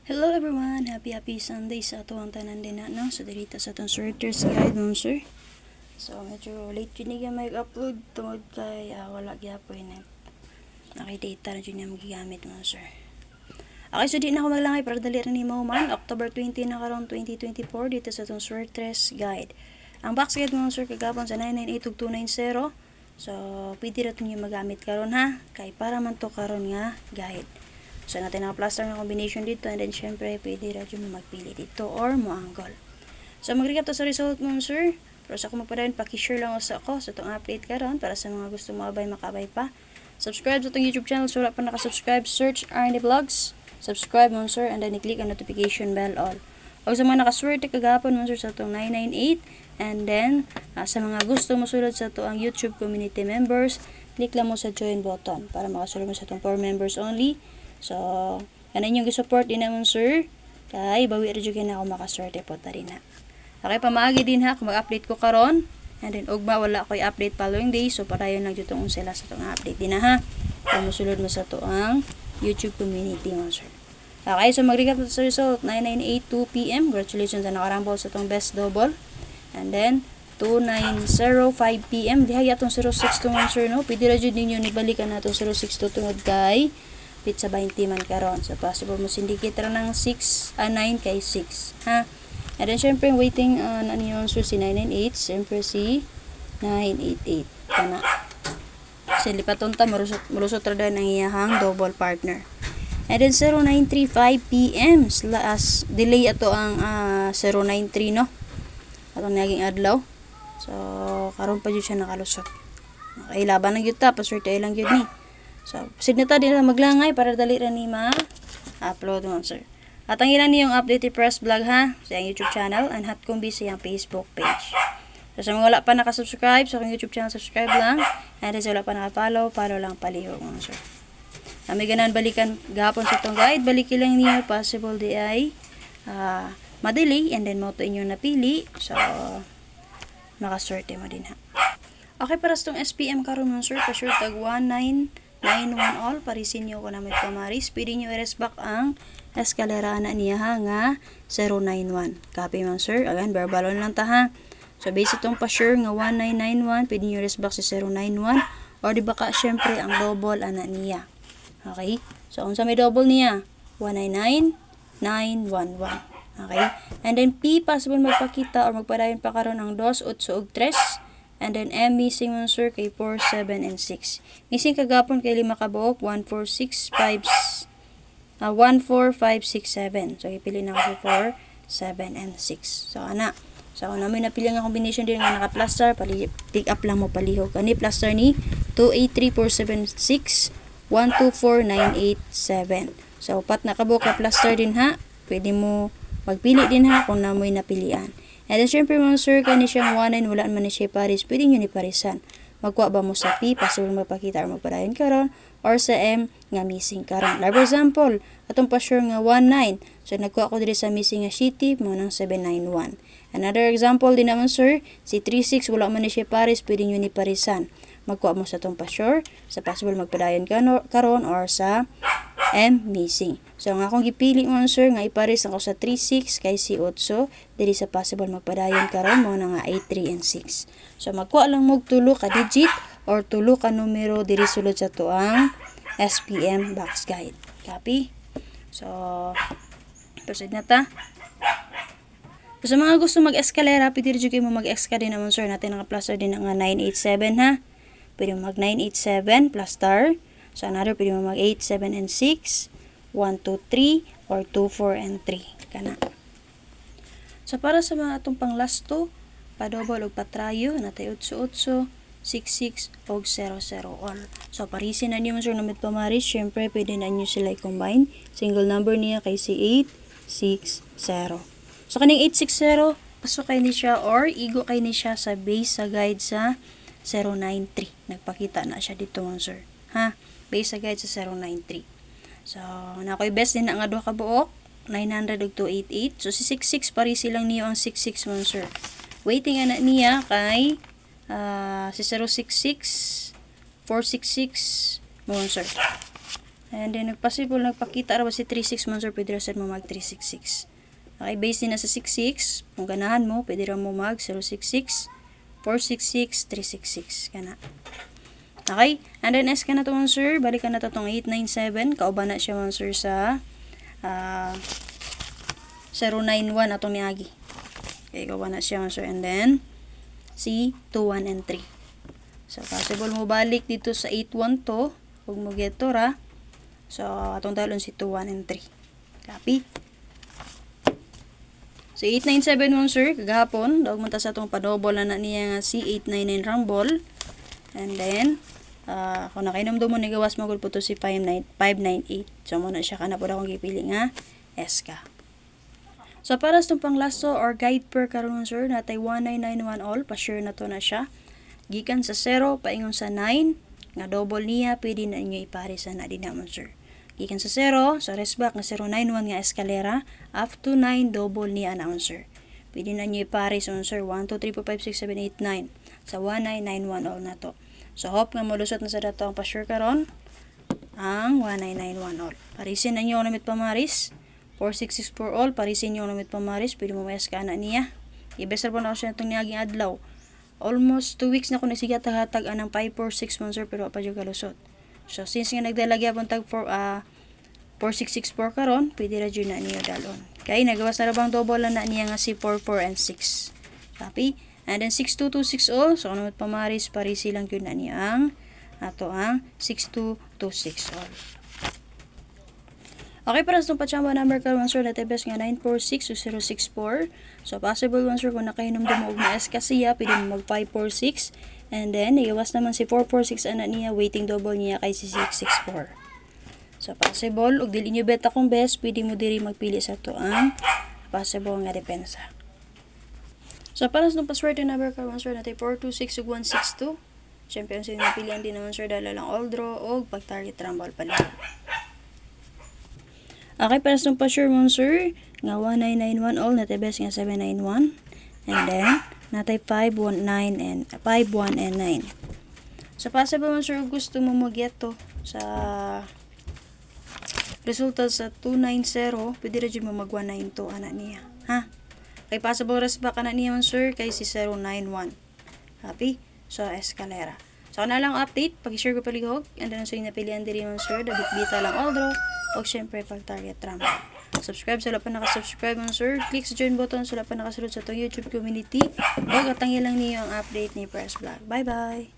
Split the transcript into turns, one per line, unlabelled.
Hello everyone! Happy Sunday sa atuang tanan din na, no? So, dirita sa itong sorters guide, sir. So, medyo late yun niya may upload tungod kay wala gyapon na nakidata na yun niya magigamit, sir. Okay, so di na ako maglangay para dali rin ni man. October 20 na karon 2024 dito sa itong sorters guide. Ang box guide, sir, kagapon sa 998-290. So, pwede rin niyo magamit karon ha. Kay para man to karon nga guide. So, natin naka-plaster na combination dito. And then, syempre, pwede rin yung magpili dito or mo-angle. So, mag-recap to sa result mo, sir. Pero sa kung magpadayon, pakishare lang sa ako sa itong update karon para sa mga gusto mo makabay pa. Subscribe sa itong YouTube channel. So, wala pa nakasubscribe, search R&D Vlogs. Subscribe mo, sir. And then, i-click ang notification bell all. O sa mga nakaswerte kagapon mo, sir, sa itong 998. And then, sa mga gusto mo sulod sa itong YouTube community members, click lang mo sa join button para makasulod mo sa itong 4 members only. So, kanan yung support din naman, sir. Kay, bawi rin yung na ako makaswerte po ta rin ha. Okay, pamaagi din ha, kung mag-update ko karon. And then, ugma, wala ko i-update following day. So, para yun lang dito sila sa itong update din na ha. Kung musulod mo sa ito ang YouTube community mo, sir. Okay, so mag-recap sa result. 998 2 p.m. Congratulations na nakarambol sa itong best double. And then, 2905 p.m. Dihay atong 06 to nga, sir, no? Pwede rin din yun, ibalikan na itong 06 to tungod kay pizza 20 man karon. So, possible mo syndicate rin ng 9 kay 6. Ha? And then, syempre, waiting on ano yun, sir, si 998. Syempre, si 988. Kana. Kasi lipatunta, malusot rin ang iyahang double partner. And then, 0935 p.m. Delay ato ang 093, no? Atong naging adlaw. So, karon pa dyan siya nakalusot. Okay, laban lang yun ta. Paswerte lang yun ni. So, signata din na maglangay para dali rin ni ma-upload mo, sir. At ang ilan niyong updated press vlog ha sa YouTube channel and hot kumbi sa iyang Facebook page. So, sa mga wala pa nakasubscribe sa so, YouTube channel, subscribe lang. And sa wala pa nakafollow, follow lang palihog mo, sir. Kami ganan balikan gahapon sa itong guide. Balikin lang niyo possible di ay madali and then mo to inyong napili. So, makaswerte mo din ha. Okay, para sa itong SPM karon mo, sir. Pa-sure tag 1991 all, parisin nyo ko na may pamaris. Pwede nyo i-rest back ang eskalera na niya ha, nga 091. Copy man, sir. Again, barbalon lang ta ha. So, base itong pa-sure nga 1991, pwede nyo i-rest back si 091. Or di ba ka, syempre, ang double ana niya. Okay? So, kung sa may double niya, 199911. Okay? And then, P, possible magpakita or magpadayon pa karon ang 2, 8, ug 3. And then, M, missing mo, sir, kay 4, 7, and 6. Missing kagapon kay 5 kabuok, 1, 4, 6, 5, 1, 4, 5, 6, 7. So, ipili na ako 4, 7, and 6. So, ana. So, kung namin napili nga combination din nga naka-plaster, pick up lang mo palihog. Kani, plaster ni 283, 4, 7, 6, 1, 2, 4, 9, 8, 7. So, pat na kabuok na plaster din ha. Pwede mo magpili din ha kung namoy napilian. And then, syempre mo, sir, kani siyang 1 and wala man ni siya paris, pwede nyo ni parisan. Magkuha ba mo sa P, possible magpakita or magpadayon karon, or sa M, nga missing karon. Like for example, atong pa-sure nga 19. So, nagkuha ko diri sa missing nga shitty, mo ng 791. Another example din naman, sir, si 36, wala man ni siya paris, pwede nyo ni parisan. Magkuha mo sa atong pa-sure, sa possible magpadayon karon, or sa M, missing. So, nga akong gipili mo, sir, nga iparis ako sa 36 kay si 8. Dili sa possible magpadayon karon mo na nga 8, 3, and 6. So, magkuha lang mo tulo ka digit or tulo ka numero diri sulod sa tuang SPM box guide. Copy? So, proceed na ta. So, sa mga gusto mag-eskalera, pwede rin kayo mo mag-eska din naman, sir. Natin naka-plaster din nga 987 ha. Pwede mo mag 987 plus star. So, another, pwede mo mag 8, 7, and 6, 1, 2, 3, or 2, 4, and 3. Kana. So, para sa mga itong pang last 2, pa-double o patrayo, natay 8, 8, 6, 6, o 0, 0, all. So, parisin na niyo, sir, namit pamaris. Siyempre, pwede na niyo sila i-combine. Single number niya kay si 8, 6, 0. So, kaning 8, 6, 0, pasok kayo ni siya or igo kayo ni siya sa base sa guide sa 093. Nagpakita na siya dito, sir. Ha? Base sa guide sa 093. So, nakoy best din na nga 2 kabuok, 900 ug 288. So, si 66, parisi lang niyo ang 66 mo, sir. Waiting na niya kay si 066, 466 mo, sir. And then nagpasible nagpakita ra ba si 36 man sir, pwede ra sad mo mag 366. Okay, base din na sa 66. Kung ganahan mo, pwede ra mo mag 066, 466, 366 kana. Okay, and then S ka na to man sir, balikan na to tong 897, kauban na siya man sir sa 091 atong niagi. Okay, kauban na siya man sir, and then C 2, 1, and 3. So possible mo balik dito sa 812, ug mo geto ra. So atong dalon si 2, 1, and 3. Copy. So 897 mo sir, kagahapon daw man ta sa atong padouble na niya nga si 899 rumble. And then kung nakainom mo ni gawas mo gud po to si 598. So mo na siya kana pud akong gipili nga SK. So para sa pang lasso or guide per karon sir, natay 1991 all, pa-sure na to na siya. Gikan sa 0 paingon sa 9 nga double niya, pwede na inyo ipare sa na din naman sir. Gikan sa 0, sa resback nga 091 nga eskalera, up to 9 double niya naman sir. Pwede na inyo ipare sa sir 1, 2, 3, 4, 5, 6, 7, 8, 9 sa 1991 all na to. So hope nga malusot na sa dato ang pa-sure karon ang 1991 all. Parisin na inyo namit pamaris. 4664 all, parisin nyo namit pamaris, pwede mo mayas ka na niya. Ibesar po na ako siya itong niyaging adlaw. Almost 2 weeks na ko nagsigatag-hatag anang 546 man sir, pero pa dyan kalusot. So since nga nagdalagya pong tag 4664 karon, pwede ra dyan na niyo dalon. Kaya nagawas na rabang double na niya nga si 44 and 6. Copy. And then 62260, so namit pamaris, parisi lang yun na niya ang ato ang 6226 all. Okay, para sa itong pachamba number ka, sir, na tebes nga 946-064. So, possible one, sir, kung nakahinom mo og na S kasiya, pwede mo mag 546. And then, iwas naman si 446 anak niya, waiting double niya kay si 664. So, possible, og dili nyo bet akong best, pwede mo diri magpili sa to ang possible nga depensa. So, para sa itong paswerte number ka, sir, na 426-162. Siyempre, ang sino napilihan din naman, sir, dala lang all draw o pag-target rumble palihog. Okay, para sa pa-sure mo sir, nga 1991 all, natay best nga 791. And then, natay 519 and 51 and 9. So, possible mo sir, gusto mo mag-get to sa resulta sa 290, pwede rin mo mag-192 anak niya. Ha? Kay possible resback anak niya man sir, kay si 091. Happy? So, escalera. So, na lang update, pag-share ko palihog, and then so yung napilihan din man sir, dabit-bita lang all draw, o syempre pag-target rumble. Subscribe sa lahat pa nakasubscribe mo sir, click sa join button sa lahat pa nakasulod sa itong YouTube community, o katangin lang niyo ang update ni Press Vlog. Bye bye!